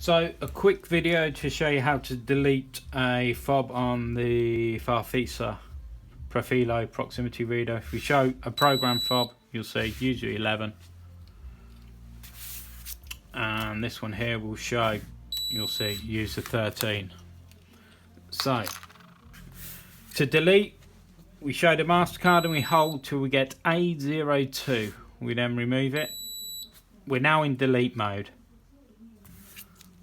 So a quick video to show you how to delete a fob on the Farfisa FP52PL proximity reader. If we show a program fob, you'll see user 11, and this one here will show, you'll see user 13. So to delete, we show the MasterCard and we hold till we get A02. We then remove it. We're now in delete mode.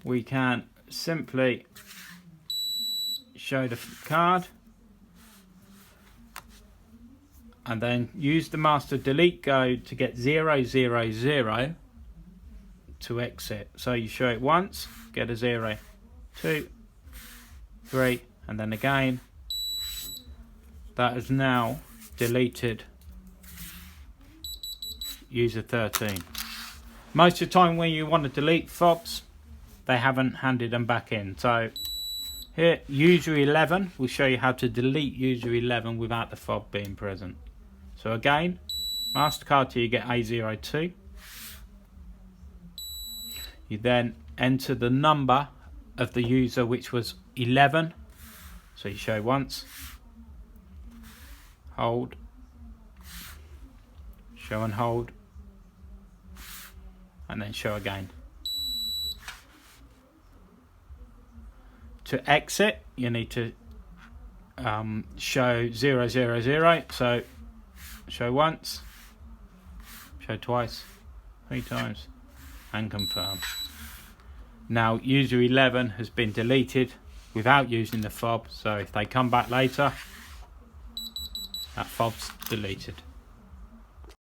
We can simply show the card and then use the master delete code to get 000 to exit. So you show it once, get a 0, 2, 3, and then again. That is now deleted user 13. Most of the time when you want to delete fobs, they haven't handed them back in. So here, user 11 will show you how to delete user 11 without the fob being present. So again, MasterCard till you get A02. You then enter the number of the user, which was 11. So you show once, hold, show and hold, and then show again. To exit, you need to show 000. So show once, show twice, 3 times, and confirm. Now user 11 has been deleted without using the fob, so if they come back later, that fob's deleted.